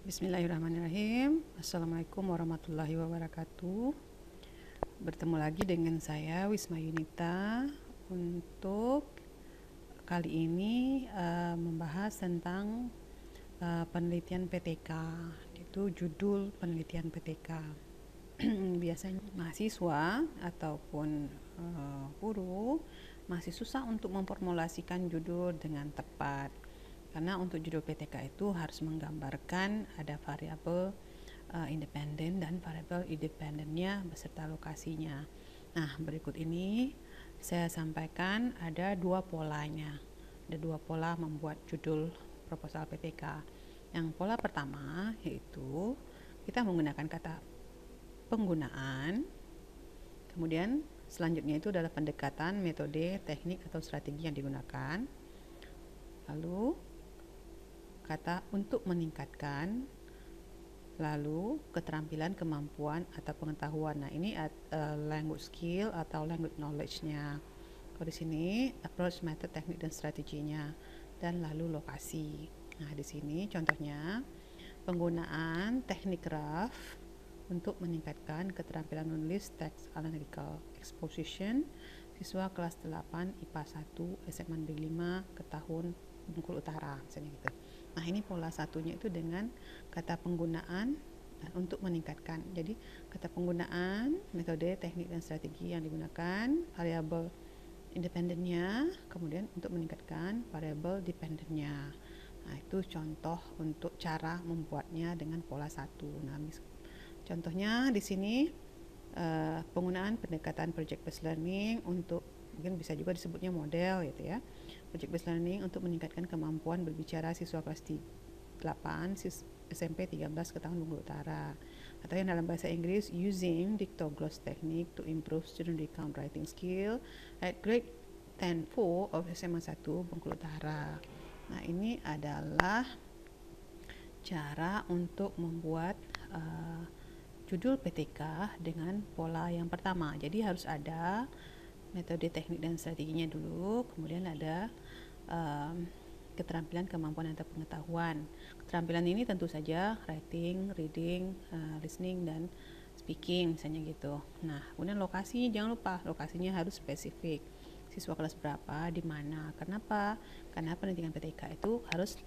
Bismillahirrahmanirrahim. Assalamualaikum warahmatullahi wabarakatuh. Bertemu lagi dengan saya Wisma Yunita untuk kali ini membahas tentang penelitian PTK. Itu judul penelitian PTK. Biasanya mahasiswa ataupun guru masih susah untuk memformulasikan judul dengan tepat. Karena untuk judul PTK itu harus menggambarkan ada variabel independen dan variabel independennya beserta lokasinya. Nah, berikut ini saya sampaikan ada dua polanya. Ada dua pola membuat judul proposal PTK. Yang pola pertama yaitu kita menggunakan kata penggunaan, kemudian selanjutnya itu adalah pendekatan, metode, teknik atau strategi yang digunakan, lalu kata untuk meningkatkan, lalu keterampilan, kemampuan atau pengetahuan. Nah, ini language skill atau language knowledge-nya. Kalau di sini approach, method, teknik dan strateginya, dan lalu lokasi. Nah, di sini contohnya penggunaan teknik graph untuk meningkatkan keterampilan menulis teks analytical exposition siswa kelas 8 IPA 1 SMA Negeri 5 ke tahun Bengkulu Utara, misalnya gitu. Nah, ini pola satunya itu dengan kata penggunaan dan untuk meningkatkan. Jadi kata penggunaan, metode, teknik dan strategi yang digunakan, variabel independennya, kemudian untuk meningkatkan variabel dependennya. Nah, itu contoh untuk cara membuatnya dengan pola satu. Nah, contohnya di sini penggunaan pendekatan project based learning untuk, mungkin bisa juga disebutnya model gitu ya. Project based learning untuk meningkatkan kemampuan berbicara siswa kelas 8 SMP 13 ke tahun Bengkulu Utara. Atau yang dalam bahasa Inggris, using dictogloss technique to improve student recount writing skill at grade 10-4 of SMA 1 Bengkulu Utara. Nah, ini adalah cara untuk membuat judul PTK dengan pola yang pertama. Jadi harus ada metode, teknik dan strateginya dulu, kemudian ada keterampilan, kemampuan atau pengetahuan. Keterampilan ini tentu saja writing, reading, listening dan speaking misalnya gitu. Nah, kemudian lokasi, jangan lupa lokasinya harus spesifik. Siswa kelas berapa, di mana, kenapa? Karena penelitian PTK itu harus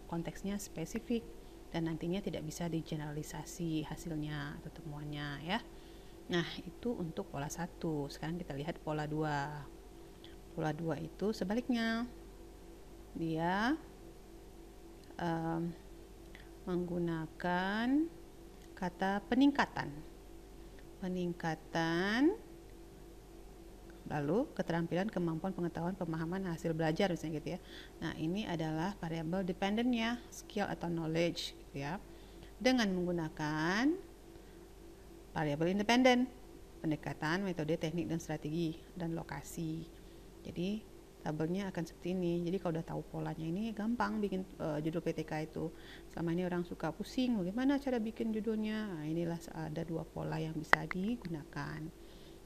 konteksnya spesifik dan nantinya tidak bisa digeneralisasi hasilnya atau temuannya ya. Nah, itu untuk pola 1. Sekarang kita lihat pola 2. Pola 2 itu sebaliknya. Dia menggunakan kata peningkatan. Peningkatan, lalu keterampilan, kemampuan, pengetahuan, pemahaman, hasil belajar misalnya gitu ya. Nah, ini adalah variabel dependennya, skill atau knowledge gitu ya. Dengan menggunakan variabel independen, pendekatan, metode, teknik dan strategi dan lokasi. Jadi tabelnya akan seperti ini. Jadi kalau udah tahu polanya ini gampang bikin judul PTK itu. Selama ini orang suka pusing bagaimana cara bikin judulnya. Nah, inilah ada dua pola yang bisa digunakan.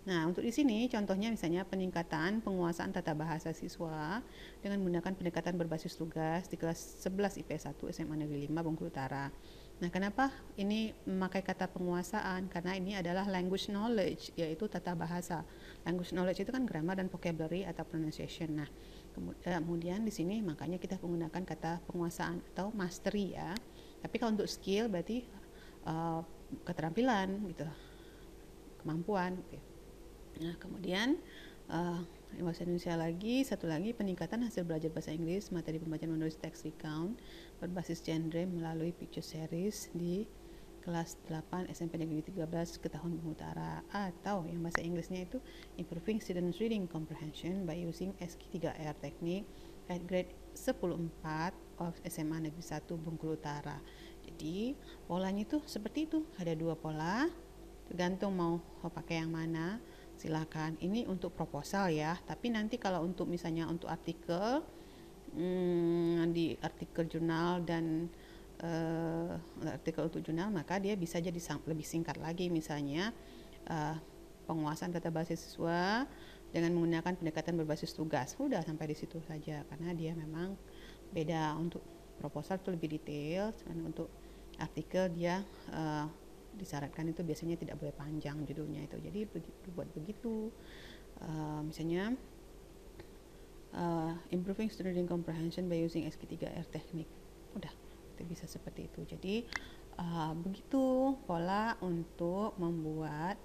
Nah, untuk di sini contohnya misalnya peningkatan penguasaan tata bahasa siswa dengan menggunakan pendekatan berbasis tugas di kelas 11 IP 1 SMA Negeri 5 Bengkulu Utara. Nah, kenapa ini memakai kata penguasaan? Karena ini adalah language knowledge, yaitu tata bahasa. Language knowledge itu kan grammar dan vocabulary atau pronunciation. Nah, kemudian di sini makanya kita menggunakan kata penguasaan atau mastery ya. Tapi kalau untuk skill berarti keterampilan gitu, kemampuan gitu. Nah, kemudian bahasa Indonesia lagi, satu lagi peningkatan hasil belajar bahasa Inggris, materi pembacaan menulis text recount berbasis genre melalui picture series di kelas 8 SMP Negeri 13 ke tahun Bengkulu Utara. Atau yang bahasa Inggrisnya itu improving students reading comprehension by using SQ3R technique at grade 10-4 of SMA Negeri 1 Bengkulu Utara. Jadi polanya itu seperti itu, ada dua pola, tergantung mau pakai yang mana. Silakan. Ini untuk proposal ya. Tapi nanti kalau untuk misalnya untuk artikel di artikel jurnal dan artikel untuk jurnal, maka dia bisa jadi lebih singkat lagi. Misalnya penguasaan tata bahasa siswa dengan menggunakan pendekatan berbasis tugas. Udah sampai di situ saja karena dia memang beda. Untuk proposal itu lebih detail, untuk artikel dia disyaratkan itu biasanya tidak boleh panjang judulnya itu. Jadi buat begitu, misalnya improving student comprehension by using SQ3R technique, udah itu bisa seperti itu. Jadi begitu pola untuk membuat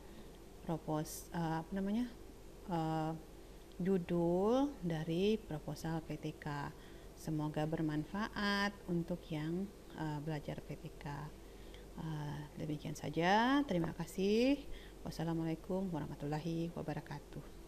judul dari proposal PTK. Semoga bermanfaat untuk yang belajar PTK. Demikian saja, terima kasih. Wassalamualaikum warahmatullahi wabarakatuh.